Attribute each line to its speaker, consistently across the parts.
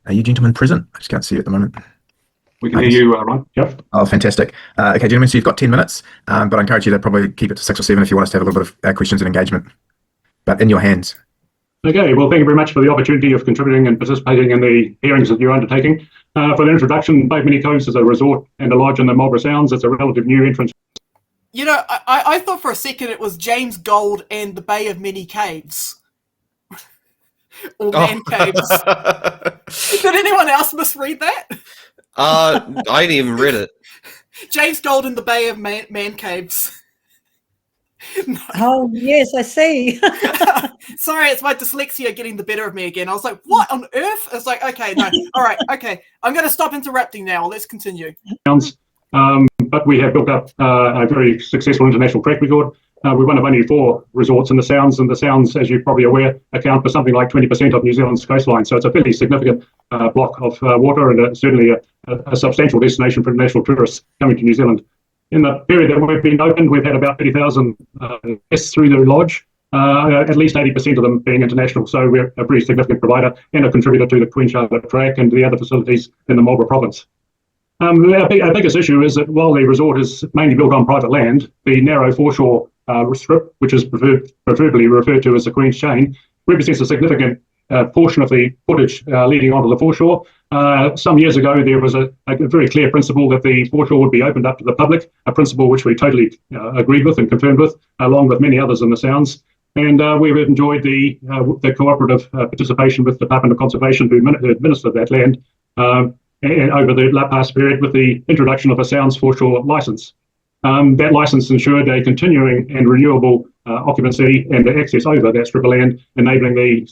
Speaker 1: Are you gentlemen present? I just can't see you at the moment.
Speaker 2: We can hear you, Ryan. Yep.
Speaker 1: Oh, fantastic. Okay, gentlemen, so you've got 10 minutes, but I encourage you to probably keep it to 6 or 7 if you want us to have a little bit of questions and engagement. But in your hands.
Speaker 2: Okay, well, thank you very much for the opportunity of contributing and participating in the hearings that you're undertaking. For the introduction, Bay of Many Coves is a resort and a lodge in the Marlborough Sounds. It's a relative new entrance.
Speaker 3: You know, I thought for a second it was James Gold and the Bay of Many Caves. Or Man Caves. Did anyone else misread that?
Speaker 4: I didn't even read it.
Speaker 3: James Gold and the Bay of Man Caves.
Speaker 5: No. Oh, yes, I see.
Speaker 3: Sorry, it's my dyslexia getting the better of me again. I was like, what on earth? It's like, okay, no. All right, okay. I'm going to stop interrupting now. Let's continue.
Speaker 2: But we have built up a very successful international track record. We're one of only 4 resorts in the Sounds, and the Sounds, as you're probably aware, account for something like 20% of New Zealand's coastline. So it's a fairly significant block of water, and certainly a substantial destination for international tourists coming to New Zealand. In the period that we've been open, we've had about 30,000 guests through the lodge, at least 80% of them being international. So we're a pretty significant provider and a contributor to the Queen Charlotte Track and the other facilities in the Marlborough province. Our biggest issue is that while the resort is mainly built on private land, the narrow foreshore strip, which is preferably referred to as the Queen's Chain, represents a significant portion of the footage leading onto the foreshore. Some years ago, there was a very clear principle that the foreshore would be opened up to the public, a principle which we totally agreed with and confirmed with, along with many others in the Sounds. And we've enjoyed the cooperative participation with the Department of Conservation, who administered that land and over the past period with the introduction of a Sounds foreshore licence. That licence ensured a continuing and renewable occupancy and access over that strip of land, enabling the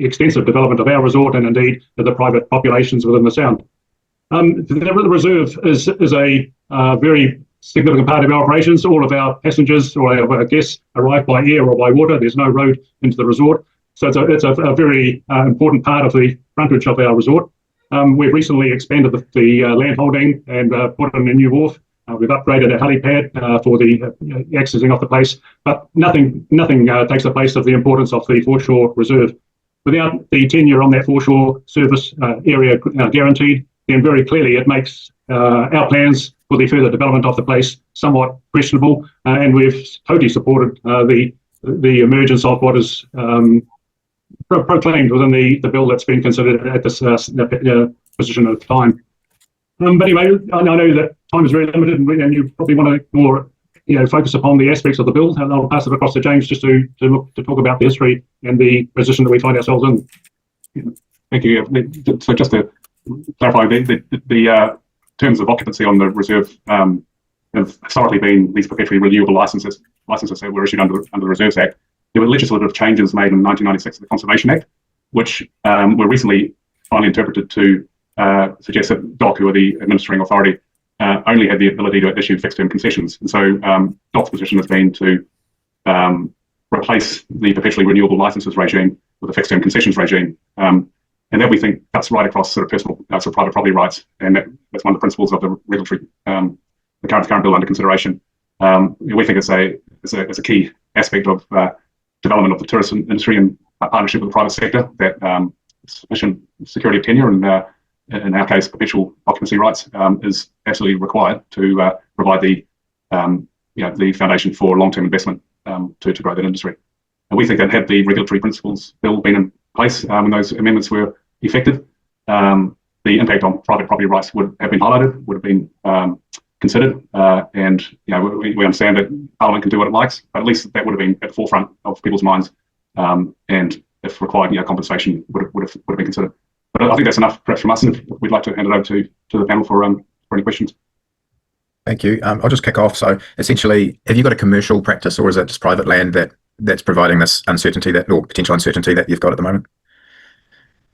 Speaker 2: extensive development of our resort and indeed the private populations within the Sound. The reserve is a very significant part of our operations. All of our passengers or our guests arrive by air or by water. There's no road into the resort. So it's a very important part of the frontage of our resort. We've recently expanded the land holding and put in a new wharf. We've upgraded our helipad for the accessing of the place, but nothing takes the place of the importance of the foreshore reserve. Without the tenure on that foreshore service area guaranteed, then very clearly it makes our plans for the further development of the place somewhat questionable, and we've totally supported the emergence of what is proclaimed within the bill that's been considered at this position at the time. But anyway, I know that time is very limited, and you probably want to more focus upon the aspects of the bill, and I'll pass it across to James just to talk about the history and the position that we find ourselves in. Thank you. So just to clarify, the terms of occupancy on the reserve have historically been these perpetually renewable licenses that were issued under the Reserves Act. There were legislative changes made in 1996 of the Conservation Act, which were recently finally interpreted to suggest that DOC, who are the administering authority, only had the ability to issue fixed-term concessions. And so DOC's position has been to replace the perpetually renewable licenses regime with a fixed-term concessions regime. And that we think cuts right across sort of personal, sort of private property rights. And that's one of the principles of the regulatory, the current bill under consideration. We think it's a key aspect of development of the tourism industry in partnership with the private sector, that sufficient security of tenure and in our case, perpetual occupancy rights is absolutely required to provide the foundation for long-term investment to grow that industry. And we think that had the regulatory principles bill been in place when those amendments were effected, the impact on private property rights would have been highlighted, would have been considered, and we understand that Parliament can do what it likes, but at least that would have been at the forefront of people's minds, and if required, compensation would have been considered. But I think that's enough, perhaps, from us, and we'd like to hand it over to the panel for any questions.
Speaker 1: Thank you. I'll just kick off. So essentially, have you got a commercial practice, or is it just private land that's providing this uncertainty or potential uncertainty that you've got at the moment?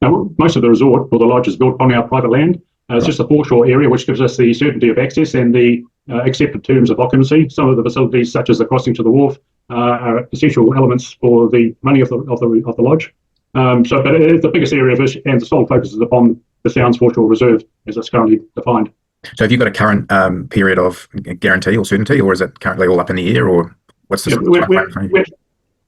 Speaker 2: Now, most of the resort or the lodge is built on our private land. It's just a foreshore area which gives us the certainty of access and the accepted terms of occupancy. Some of the facilities, such as the crossing to the wharf, are essential elements for the money of the lodge. But the biggest area of issue and the sole focus is upon the Sounds Foreshore Reserve as it's currently defined.
Speaker 1: So have you got a current period of guarantee or certainty, or is it currently all up in the air, or what's the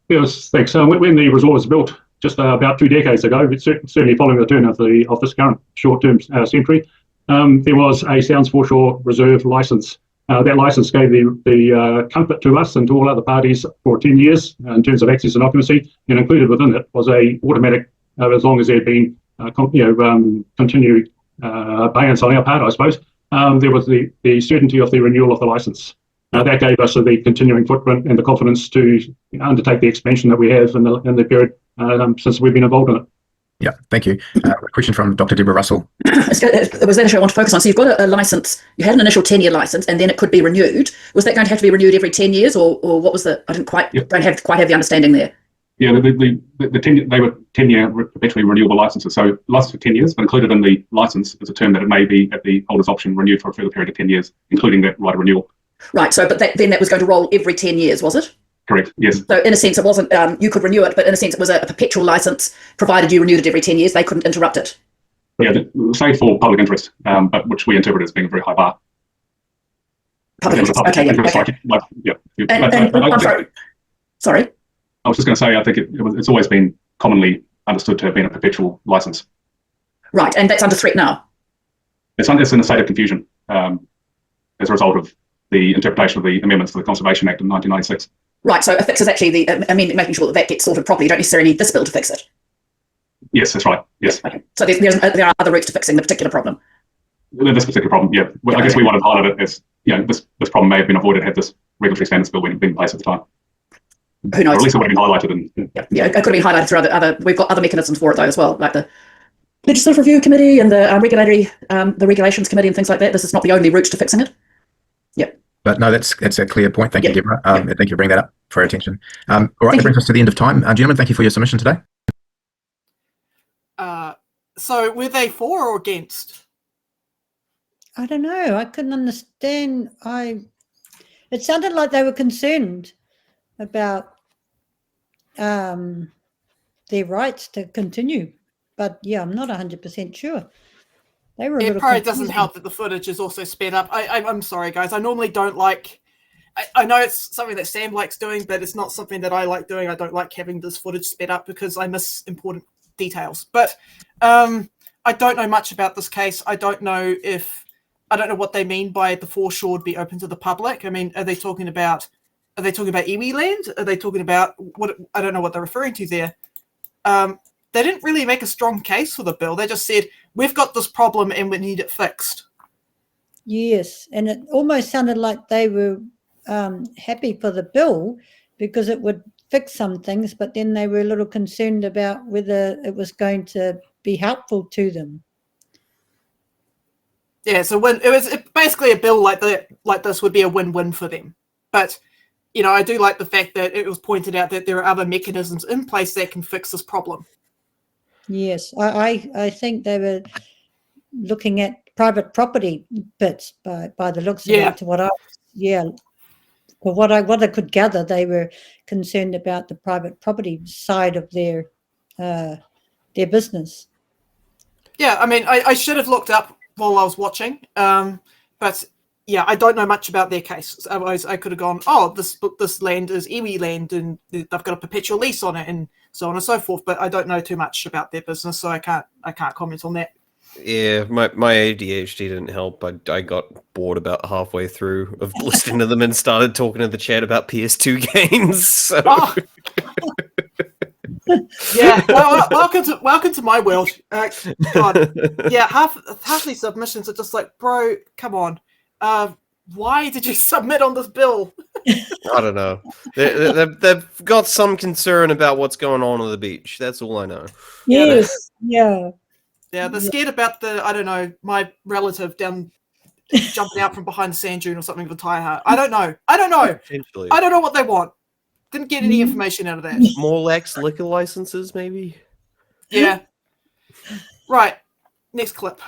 Speaker 2: Yes, thanks. When the resort was built just about 2 decades ago, certainly following the turn of this current short-term century, there was a Sounds Foreshore Reserve license. That license gave the comfort to us and to all other parties for 10 years in terms of access and occupancy, and included within it was a automatic, as long as there had been continued abeyance on our part, I suppose, there was the certainty of the renewal of the license. That gave us the continuing footprint and the confidence to undertake the expansion that we have in the period since we've been involved in it.
Speaker 1: Yeah, thank you. A question from Dr. Deborah Russell.
Speaker 6: It was that issue I want to focus on. So you've got a license, you had an initial 10-year license, and then it could be renewed. Was that going to have to be renewed every 10 years, or what was the? I didn't quite don't have the understanding there.
Speaker 2: Yeah, the 10, they were 10-year perpetually renewable licenses. So license for 10 years, but included in the license is a term that it may be at the holder's option renewed for a further period of 10 years, including that right of renewal.
Speaker 6: Right. So, but then that was going to roll every 10 years, was it?
Speaker 2: Correct. Yes.
Speaker 6: So in a sense, it wasn't, you could renew it, but in a sense, it was a perpetual license, provided you renewed it every 10 years, they couldn't interrupt it.
Speaker 2: Yeah, save for public interest, but which we interpret as being a very high bar.
Speaker 6: Public interest. Okay. Yeah. Okay. Sorry.
Speaker 2: I was just going to say, I think it's always been commonly understood to have been a perpetual license.
Speaker 6: Right, and that's under threat now.
Speaker 2: It's in a state of confusion as a result of the interpretation of the amendments to the Conservation Act of 1996.
Speaker 6: Right, so a fix is actually making sure that gets sorted properly. You don't necessarily need this bill to fix it.
Speaker 2: Yes, that's right. Yes.
Speaker 6: Okay. So there are other routes to fixing the particular problem.
Speaker 2: This particular problem, yeah. Well, I guess we wanted to highlight it as, this problem may have been avoided had this regulatory standards bill been in place at the time.
Speaker 6: Who knows?
Speaker 2: Or at least it would have been highlighted.
Speaker 6: Yeah, it could have been highlighted through other. We've got other mechanisms for it though as well, like the Legislative Review Committee and the Regulations Committee and things like that. This is not the only route to fixing it. Yep.
Speaker 1: But no, that's a clear point. Thank you, Deborah. Thank you for bringing that up for our attention. All right, that brings us to the end of time. Gentlemen, thank you for your submission today.
Speaker 3: So were they for or against?
Speaker 5: I don't know. I couldn't understand. It sounded like they were concerned about their rights to continue. But yeah, I'm not 100% sure. They were.
Speaker 3: It probably doesn't help that the footage is also sped up. I'm sorry, guys. I normally don't like. I know it's something that Sam likes doing, but it's not something that I like doing. I don't like having this footage sped up because I miss important details. But I don't know much about this case. I don't know what they mean by the foreshore be open to the public. I mean, are they talking about iwi land? Are they talking about what? I don't know what they're referring to there. They didn't really make a strong case for the bill. They just said, we've got this problem and we need it fixed.
Speaker 5: Yes, and it almost sounded like they were happy for the bill because it would fix some things, but then they were a little concerned about whether it was going to be helpful to them.
Speaker 3: Yeah, so when it was basically a bill like this would be a win-win for them. But I do like the fact that it was pointed out that there are other mechanisms in place that can fix this problem. Yes,
Speaker 5: I think they were looking at private property bits by the looks of it. What I could gather, they were concerned about the private property side of their business.
Speaker 3: Yeah, I mean, I should have looked up while I was watching, but yeah, I don't know much about their case. Otherwise, I could have gone, oh, this land is iwi land, and they've got a perpetual lease on it, and so on and so forth. But I don't know too much about their business, so I can't comment on that.
Speaker 4: Yeah, my ADHD didn't help. I got bored about halfway through of listening to them and started talking to the chat about PS2 games. So. Oh.
Speaker 3: Yeah, well, welcome to my world. God. Yeah, half these submissions are just like, bro, come on. Why did you submit on this bill?
Speaker 4: I don't know. They've got some concern about what's going on the beach. That's all I know.
Speaker 5: Yes, yeah.
Speaker 3: Yeah, they're scared about my relative jumping out from behind the sand dune or something with a tire heart. I don't know.
Speaker 4: Potentially.
Speaker 3: I don't know what they want. Didn't get any information out of that.
Speaker 4: More lax liquor licenses, maybe?
Speaker 3: Yeah. Right. Next clip.